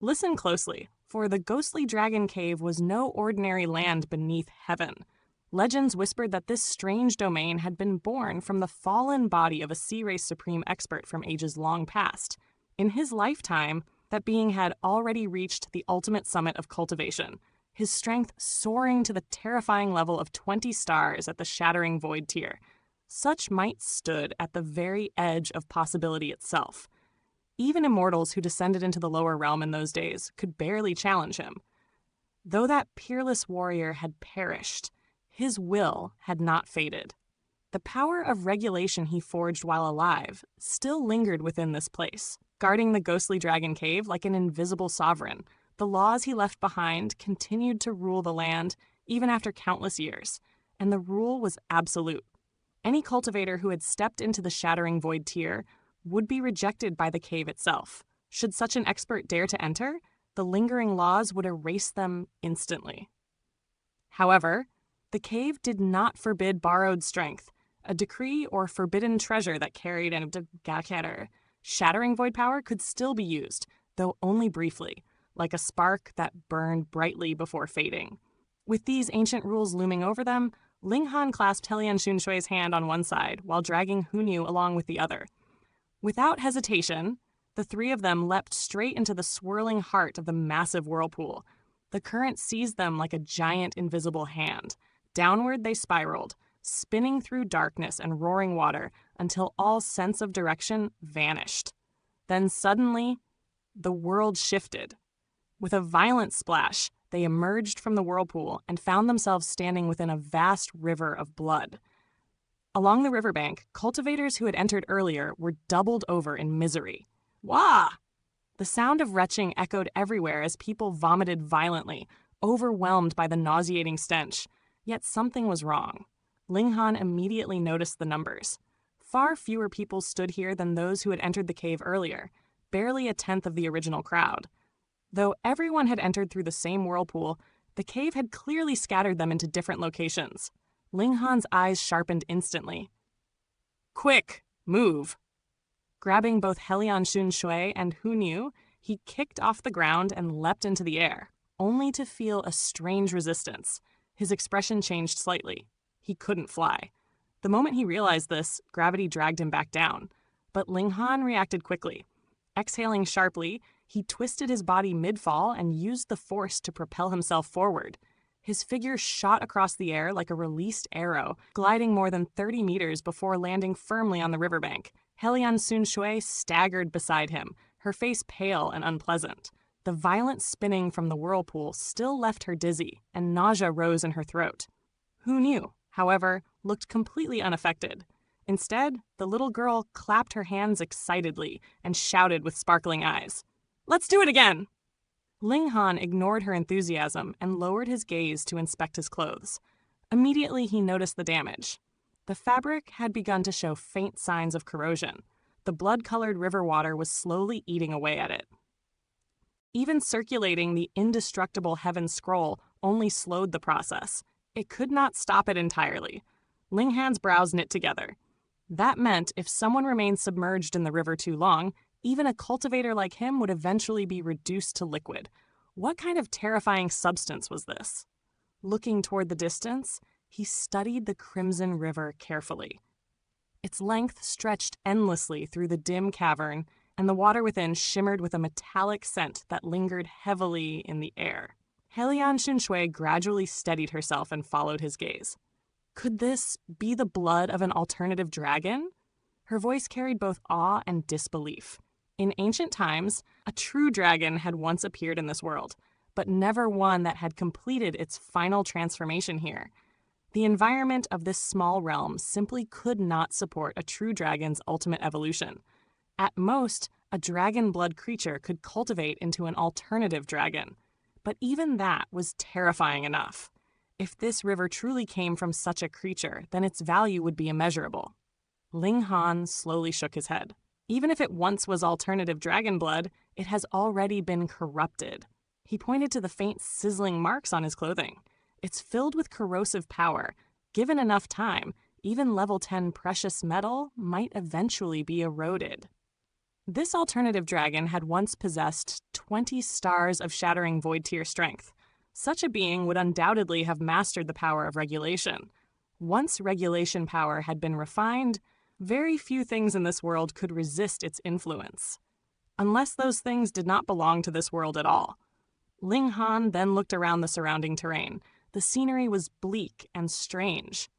Listen closely, for the ghostly dragon cave was no ordinary land beneath heaven. Legends whispered that this strange domain had been born from the fallen body of a sea race supreme expert from ages long past. In his lifetime, that being had already reached the ultimate summit of cultivation, his strength soaring to the terrifying level of 20 stars at the shattering void tier. Such might stood at the very edge of possibility itself. Even immortals who descended into the lower realm in those days could barely challenge him. Though that peerless warrior had perished, his will had not faded. The power of regulation he forged while alive still lingered within this place, guarding the ghostly dragon cave like an invisible sovereign. The laws he left behind continued to rule the land even after countless years, and the rule was absolute. Any cultivator who had stepped into the shattering void tier would be rejected by the cave itself. Should such an expert dare to enter, the lingering laws would erase them instantly. However, the cave did not forbid borrowed strength, a decree or forbidden treasure that carried a shattering void power could still be used, though only briefly, like a spark that burned brightly before fading. With these ancient rules looming over them, Ling Han clasped Helian Xunshui's hand on one side while dragging Hunyu along with the other. Without hesitation, the three of them leapt straight into the swirling heart of the massive whirlpool. The current seized them like a giant invisible hand. Downward they spiraled, spinning through darkness and roaring water until all sense of direction vanished. Then suddenly, the world shifted. With a violent splash, they emerged from the whirlpool and found themselves standing within a vast river of blood. Along the riverbank, cultivators who had entered earlier were doubled over in misery. Wah! The sound of retching echoed everywhere as people vomited violently, overwhelmed by the nauseating stench. Yet something was wrong. Ling Han immediately noticed the numbers. Far fewer people stood here than those who had entered the cave earlier, barely a tenth of the original crowd. Though everyone had entered through the same whirlpool, the cave had clearly scattered them into different locations. Ling Han's eyes sharpened instantly. Quick! Move! Grabbing both Helian Xunshui and Hunyu, he kicked off the ground and leapt into the air, only to feel a strange resistance. His expression changed slightly. He couldn't fly. The moment he realized this, gravity dragged him back down. But Ling Han reacted quickly. Exhaling sharply, he twisted his body mid-fall and used the force to propel himself forward. His figure shot across the air like a released arrow, gliding more than 30 meters before landing firmly on the riverbank. Helian Xunshui staggered beside him, her face pale and unpleasant. The violent spinning from the whirlpool still left her dizzy, and nausea rose in her throat. Hunyu, however, looked completely unaffected. Instead, the little girl clapped her hands excitedly and shouted with sparkling eyes, "Let's do it again!" Ling Han ignored her enthusiasm and lowered his gaze to inspect his clothes. Immediately he noticed the damage. The fabric had begun to show faint signs of corrosion. The blood-colored river water was slowly eating away at it. Even circulating the indestructible Heaven Scroll only slowed the process. It could not stop it entirely. Ling Han's brows knit together. That meant if someone remained submerged in the river too long, even a cultivator like him would eventually be reduced to liquid. What kind of terrifying substance was this? Looking toward the distance, he studied the crimson river carefully. Its length stretched endlessly through the dim cavern, and the water within shimmered with a metallic scent that lingered heavily in the air. Helian Xunshui gradually steadied herself and followed his gaze. Could this be the blood of an alternative dragon? Her voice carried both awe and disbelief. In ancient times, a true dragon had once appeared in this world, but never one that had completed its final transformation here. The environment of this small realm simply could not support a true dragon's ultimate evolution. At most, a dragon blood creature could cultivate into an alternative dragon. But even that was terrifying enough. If this river truly came from such a creature, then its value would be immeasurable. Ling Han slowly shook his head. Even if it once was alternative dragon blood, it has already been corrupted. He pointed to the faint sizzling marks on his clothing. It's filled with corrosive power. Given enough time, even level 10 precious metal might eventually be eroded. This alternative dragon had once possessed 20 stars of shattering void tier strength. Such a being would undoubtedly have mastered the power of regulation. Once regulation power had been refined, very few things in this world could resist its influence. Unless those things did not belong to this world at all. Ling Han then looked around the surrounding terrain. The scenery was bleak and strange.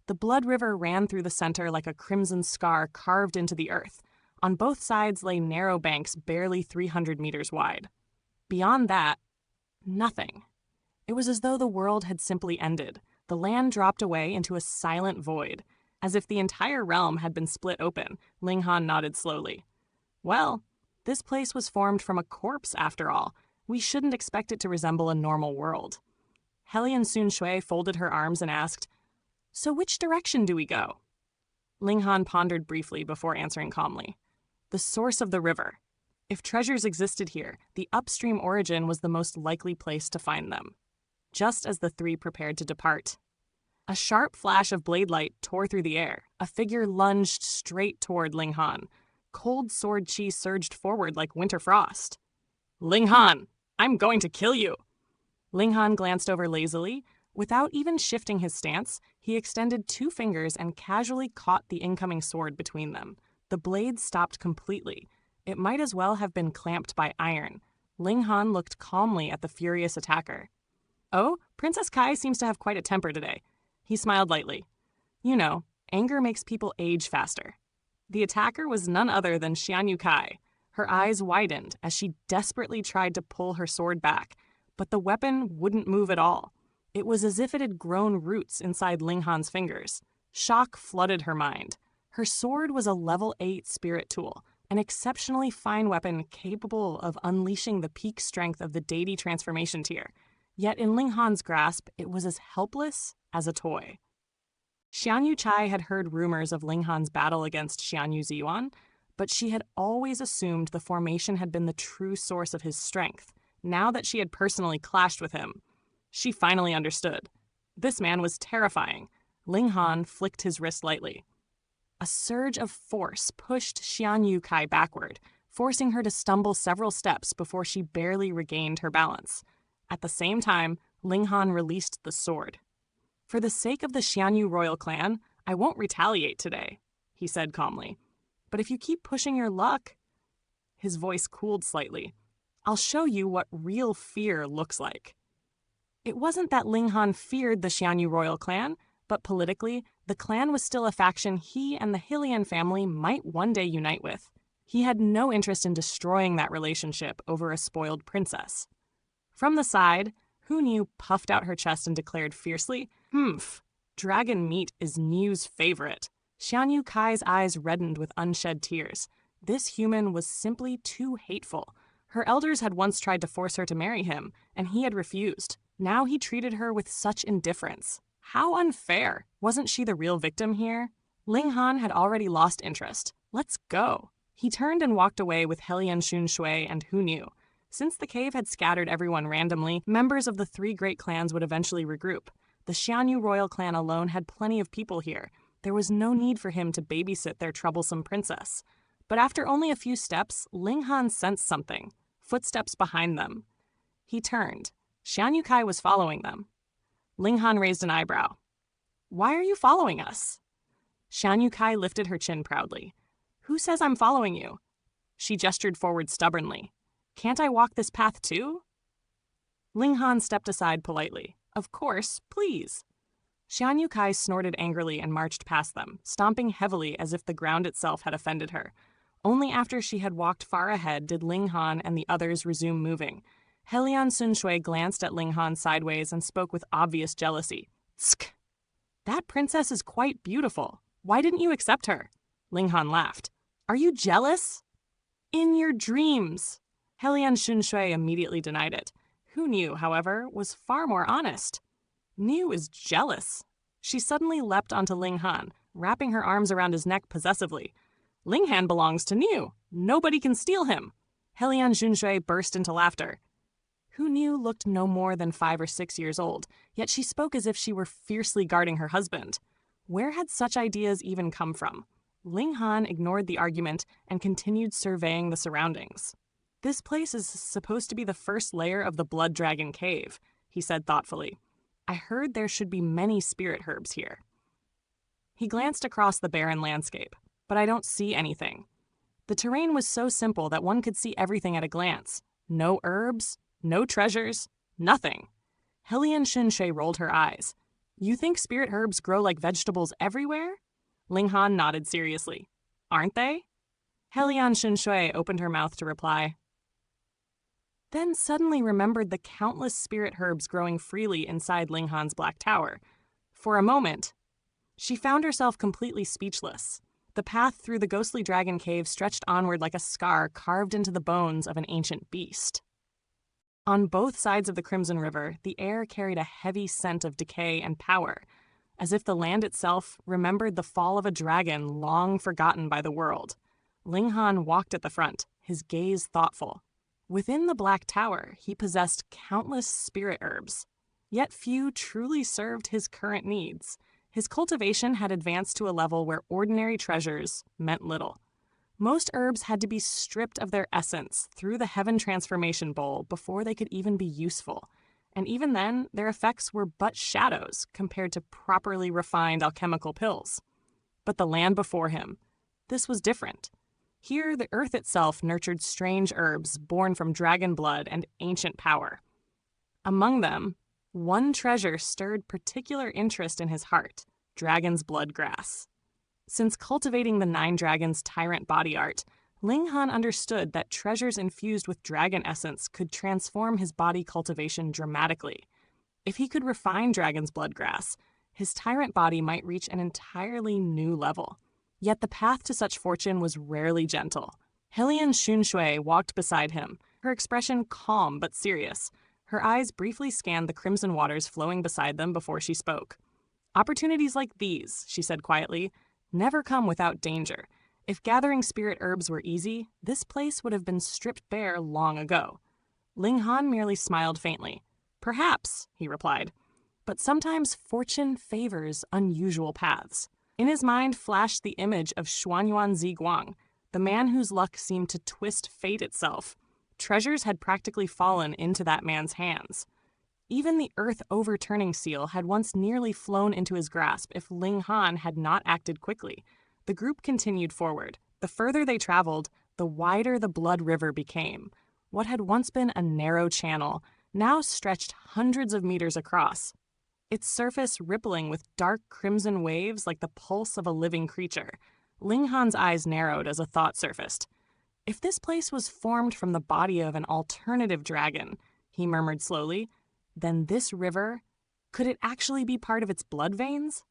The Blood River ran through the center like a crimson scar carved into the earth. On both sides lay narrow banks barely 300 meters wide. Beyond that, nothing. It was as though the world had simply ended. The land dropped away into a silent void. As if the entire realm had been split open, Ling Han nodded slowly. Well, this place was formed from a corpse after all. We shouldn't expect it to resemble a normal world. Helian Sun Shui folded her arms and asked, "So which direction do we go?" Ling Han pondered briefly before answering calmly. The source of the river. If treasures existed here, the upstream origin was the most likely place to find them. Just as the three prepared to depart. A sharp flash of blade light tore through the air. A figure lunged straight toward Ling Han. Cold sword chi surged forward like winter frost. "Ling Han, I'm going to kill you!" Ling Han glanced over lazily. Without even shifting his stance, he extended 2 fingers and casually caught the incoming sword between them. The blade stopped completely. It might as well have been clamped by iron. Ling Han looked calmly at the furious attacker. "Oh, Princess Cai seems to have quite a temper today." He smiled lightly. You know, anger makes people age faster. The attacker was none other than Xianyu Cai. Her eyes widened as she desperately tried to pull her sword back, but the weapon wouldn't move at all. It was as if it had grown roots inside Ling Han's fingers. Shock flooded her mind. Her sword was a level 8 spirit tool, an exceptionally fine weapon capable of unleashing the peak strength of the deity transformation tier. Yet in Ling Han's grasp, it was as helpless as a toy. Xianyu Cai had heard rumors of Ling Han's battle against Xianyu Ziyuan, but she had always assumed the formation had been the true source of his strength. Now that she had personally clashed with him, she finally understood. This man was terrifying. Ling Han flicked his wrist lightly. A surge of force pushed Xianyu Cai backward, forcing her to stumble several steps before she barely regained her balance. At the same time, Ling Han released the sword. "For the sake of the Xianyu royal clan, I won't retaliate today," he said calmly. "But if you keep pushing your luck..." His voice cooled slightly. "I'll show you what real fear looks like." It wasn't that Ling Han feared the Xianyu royal clan, but politically, the clan was still a faction he and the Helian family might one day unite with. He had no interest in destroying that relationship over a spoiled princess. From the side, Hu Niu puffed out her chest and declared fiercely, "Humph, dragon meat is Niu's favorite." Xianyu Cai's eyes reddened with unshed tears. This human was simply too hateful. Her elders had once tried to force her to marry him, and he had refused. Now he treated her with such indifference. How unfair! Wasn't she the real victim here? Ling Han had already lost interest. Let's go. He turned and walked away with Helian Sun Shui and Hu Niu. Since the cave had scattered everyone randomly, members of the 3 great clans would eventually regroup. The Xianyu royal clan alone had plenty of people here. There was no need for him to babysit their troublesome princess. But after only a few steps, Ling Han sensed something. Footsteps behind them. He turned. Xianyu Cai was following them. Ling Han raised an eyebrow. "Why are you following us?" Xianyu Cai lifted her chin proudly. "Who says I'm following you?" She gestured forward stubbornly. "Can't I walk this path too?" Ling Han stepped aside politely. "Of course, please." Xianyu Cai snorted angrily and marched past them, stomping heavily as if the ground itself had offended her. Only after she had walked far ahead did Ling Han and the others resume moving. Helian Sun Shui glanced at Ling Han sideways and spoke with obvious jealousy. "Tsk! That princess is quite beautiful. Why didn't you accept her?" Ling Han laughed. "Are you jealous?" "In your dreams." Helian Sun Shui immediately denied it. Hu Niu, however, was far more honest. Niu is jealous. She suddenly leapt onto Ling Han, wrapping her arms around his neck possessively. "Ling Han belongs to Niu. Nobody can steal him." Helian Sun Shui burst into laughter. Hu Niu looked no more than 5 or 6 years old, yet she spoke as if she were fiercely guarding her husband. Where had such ideas even come from? Ling Han ignored the argument and continued surveying the surroundings. "This place is supposed to be the first layer of the Blood Dragon Cave," he said thoughtfully. "I heard there should be many spirit herbs here." He glanced across the barren landscape, "But I don't see anything." The terrain was so simple that one could see everything at a glance. No herbs, no treasures, nothing. Helian Shinshui rolled her eyes. "You think spirit herbs grow like vegetables everywhere?" Ling Han nodded seriously. "Aren't they?" Helian Shinshui opened her mouth to reply, then suddenly remembered the countless spirit herbs growing freely inside Ling Han's Black Tower. For a moment, she found herself completely speechless. The path through the ghostly dragon cave stretched onward like a scar carved into the bones of an ancient beast. On both sides of the Crimson River, the air carried a heavy scent of decay and power, as if the land itself remembered the fall of a dragon long forgotten by the world. Ling Han walked at the front, his gaze thoughtful. Within the Black Tower, he possessed countless spirit herbs, yet few truly served his current needs. His cultivation had advanced to a level where ordinary treasures meant little. Most herbs had to be stripped of their essence through the Heaven Transformation Bowl before they could even be useful, and even then, their effects were but shadows compared to properly refined alchemical pills. But the land before him, this was different. Here, the earth itself nurtured strange herbs born from dragon blood and ancient power. Among them, one treasure stirred particular interest in his heart: dragon's blood grass. Since cultivating the 9 dragons' tyrant body art, Ling Han understood that treasures infused with dragon essence could transform his body cultivation dramatically. If he could refine dragon's blood grass, his tyrant body might reach an entirely new level. Yet the path to such fortune was rarely gentle. Helian Shunshui walked beside him, her expression calm but serious. Her eyes briefly scanned the crimson waters flowing beside them before she spoke. "Opportunities like these," she said quietly, "never come without danger. If gathering spirit herbs were easy, this place would have been stripped bare long ago." Ling Han merely smiled faintly. "Perhaps," he replied, "but sometimes fortune favors unusual paths." In his mind flashed the image of Xuanyuan Ziguang, the man whose luck seemed to twist fate itself. Treasures had practically fallen into that man's hands. Even the earth overturning seal had once nearly flown into his grasp if Ling Han had not acted quickly. The group continued forward. The further they traveled, the wider the Blood River became. What had once been a narrow channel now stretched hundreds of meters across, its surface rippling with dark crimson waves like the pulse of a living creature. Ling Han's eyes narrowed as a thought surfaced. "If this place was formed from the body of an alternative dragon," he murmured slowly, "then this river, could it actually be part of its blood veins?"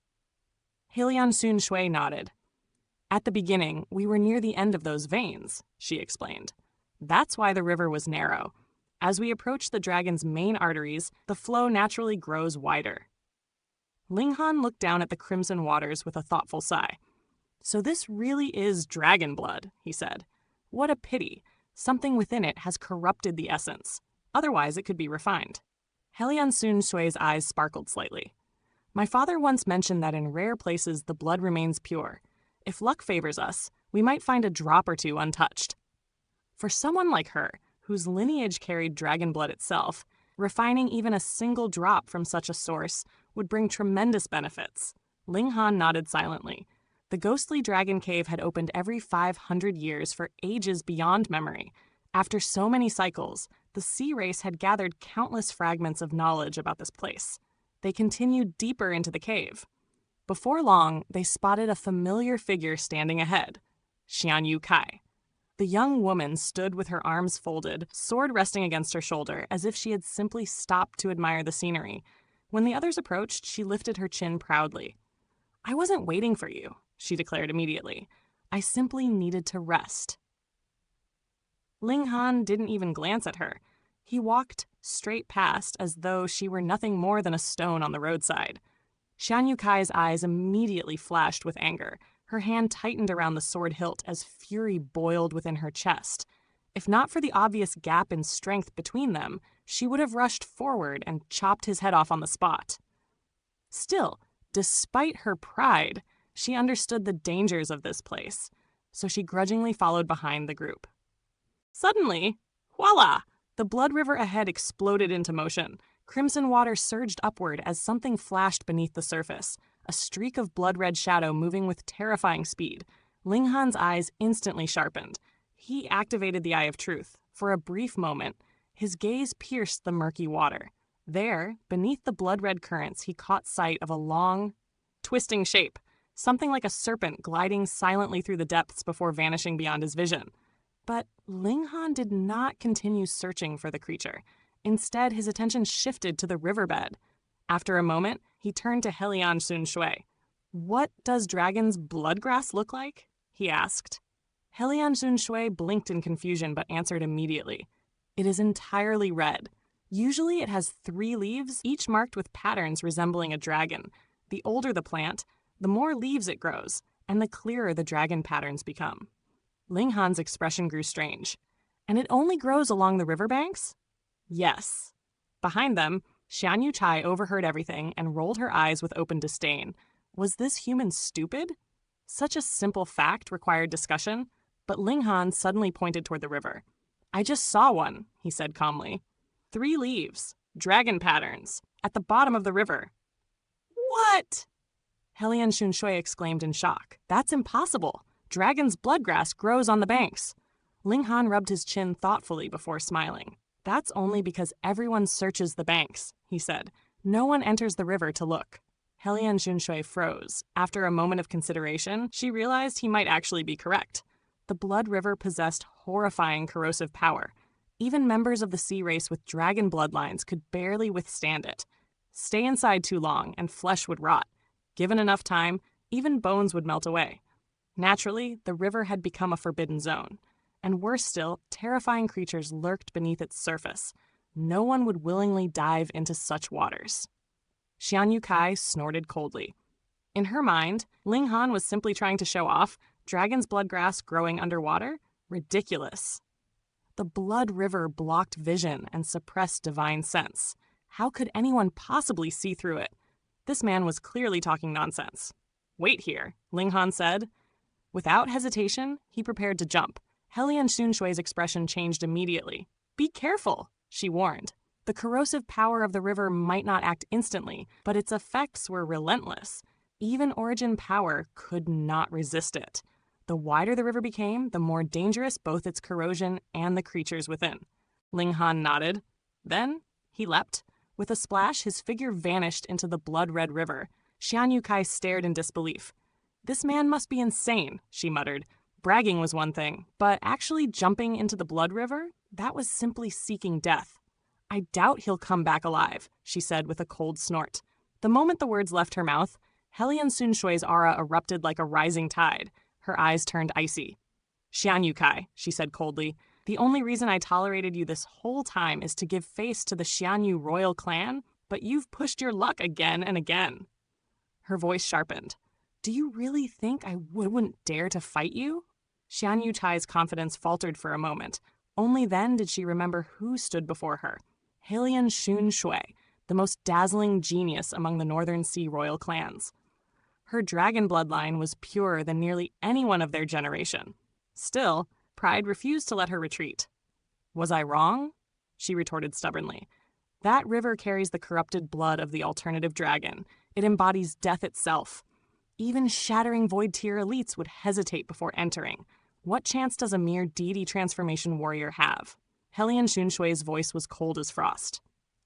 Helian Sun Shui nodded. "At the beginning, we were near the end of those veins," she explained. "That's why the river was narrow. As we approach the dragon's main arteries, the flow naturally grows wider." Ling Han looked down at the crimson waters with a thoughtful sigh. "So this really is dragon blood," he said. "What a pity. Something within it has corrupted the essence. Otherwise, it could be refined." Helian Sun Sui's eyes sparkled slightly. "My father once mentioned that in rare places the blood remains pure. If luck favors us, we might find a drop or two untouched." For someone like her, whose lineage carried dragon blood itself, refining even a single drop from such a source would bring tremendous benefits. Ling Han nodded silently. The ghostly dragon cave had opened every 500 years for ages beyond memory. After so many cycles, the sea race had gathered countless fragments of knowledge about this place. They continued deeper into the cave. Before long, they spotted a familiar figure standing ahead, Xianyu Cai. The young woman stood with her arms folded, sword resting against her shoulder, as if she had simply stopped to admire the scenery. When the others approached, she lifted her chin proudly. "I wasn't waiting for you," she declared immediately. "I simply needed to rest." Ling Han didn't even glance at her. He walked straight past as though she were nothing more than a stone on the roadside. Xianyu Kai's eyes immediately flashed with anger. Her hand tightened around the sword hilt as fury boiled within her chest. If not for the obvious gap in strength between them, she would have rushed forward and chopped his head off on the spot. Still, despite her pride, She understood the dangers of this place, so she grudgingly followed behind the group. Suddenly, voila! The blood river ahead exploded into motion. Crimson water surged upward as something flashed beneath the surface, a streak of blood-red shadow moving with terrifying speed. Ling Han's eyes instantly sharpened. He activated the Eye of Truth. For a brief moment, his gaze pierced the murky water. There, beneath the blood-red currents, he caught sight of a long, twisting shape, something like a serpent gliding silently through the depths before vanishing beyond his vision. But Ling Han did not continue searching for the creature. Instead, his attention shifted to the riverbed. After a moment, he turned to Helian Sun Shui. "What does dragon's bloodgrass look like?" he asked. Helian Sun Shui blinked in confusion but answered immediately. "It is entirely red. Usually it has 3 leaves, each marked with patterns resembling a dragon. The older the plant, the more leaves it grows, and the clearer the dragon patterns become." Ling Han's expression grew strange. "And it only grows along the riverbanks?" "Yes." Behind them, Xian Cai overheard everything and rolled her eyes with open disdain. Was this human stupid? Such a simple fact required discussion, but Ling Han suddenly pointed toward the river. "I just saw one," he said calmly. 3 leaves, dragon patterns, at the bottom of the river." "What?" Helian Sun Shui exclaimed in shock. "That's impossible. Dragon's bloodgrass grows on the banks." Ling Han rubbed his chin thoughtfully before smiling. "That's only because everyone searches the banks," he said. "No one enters the river to look." Helian Sun Shui froze. After a moment of consideration, she realized he might actually be correct. The blood river possessed horrifying corrosive power. Even members of the sea race with dragon bloodlines could barely withstand it. Stay inside too long, and flesh would rot. Given enough time, even bones would melt away. Naturally, the river had become a forbidden zone. And worse still, terrifying creatures lurked beneath its surface. No one would willingly dive into such waters. Xian Cai snorted coldly. In her mind, Ling Han was simply trying to show off dragon's bloodgrass growing underwater? Ridiculous. The blood river blocked vision and suppressed divine sense. How could anyone possibly see through it? This man was clearly talking nonsense. "Wait here," Ling Han said. Without hesitation, he prepared to jump. Helian Sun Shui's expression changed immediately. "Be careful," she warned. The corrosive power of the river might not act instantly, but its effects were relentless. Even origin power could not resist it. The wider the river became, the more dangerous both its corrosion and the creatures within. Ling Han nodded. Then he leapt. With a splash, his figure vanished into the blood-red river. Xian Cai stared in disbelief. "This man must be insane," she muttered. Bragging was one thing, but actually jumping into the blood river? That was simply seeking death. "I doubt he'll come back alive," she said with a cold snort. The moment the words left her mouth, Helian Sun Shui's aura erupted like a rising tide. Her eyes turned icy. "Xian Cai," she said coldly, "the only reason I tolerated you this whole time is to give face to the Xianyu royal clan, but you've pushed your luck again and again." Her voice sharpened. "Do you really think I wouldn't dare to fight you?" Xian Cai's confidence faltered for a moment. Only then did she remember who stood before her. Helian Sun Shui, the most dazzling genius among the Northern Sea royal clans. Her dragon bloodline was purer than nearly anyone of their generation. Still, pride refused to let her retreat. "Was I wrong?" she retorted stubbornly. "That river carries the corrupted blood of the alternative dragon. It embodies death itself. Even shattering void tier elites would hesitate before entering. What chance does a mere deity transformation warrior have?" Helian Sun Shui's voice was cold as frost.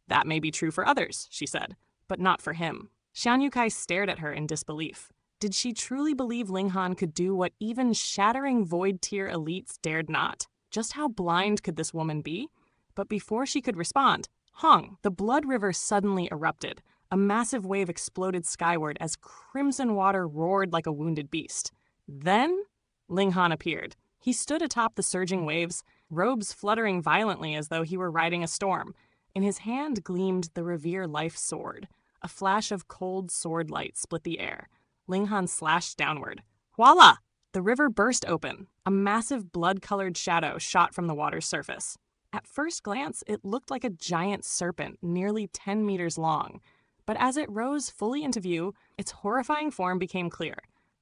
"That may be true for others," she said, "but not for him." Xian Cai stared at her in disbelief. Did she truly believe Ling Han could do what even shattering void tier elites dared not? Just how blind could this woman be? But before she could respond, Hong, the blood river suddenly erupted. A massive wave exploded skyward as crimson water roared like a wounded beast. Then Ling Han appeared. He stood atop the surging waves, robes fluttering violently as though he were riding a storm. In his hand gleamed the Revere Life Sword. A flash of cold sword light split the air. Ling Han slashed downward. Voila! The river burst open. A massive blood-colored shadow shot from the water's surface. At first glance, it looked like a giant serpent, nearly 10 meters long. But as it rose fully into view, its horrifying form became clear.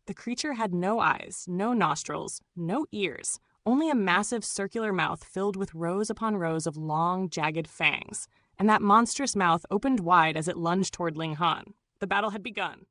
The creature had no eyes, no nostrils, no ears, only a massive circular mouth filled with rows upon rows of long, jagged fangs. And that monstrous mouth opened wide as it lunged toward Ling Han. The battle had begun.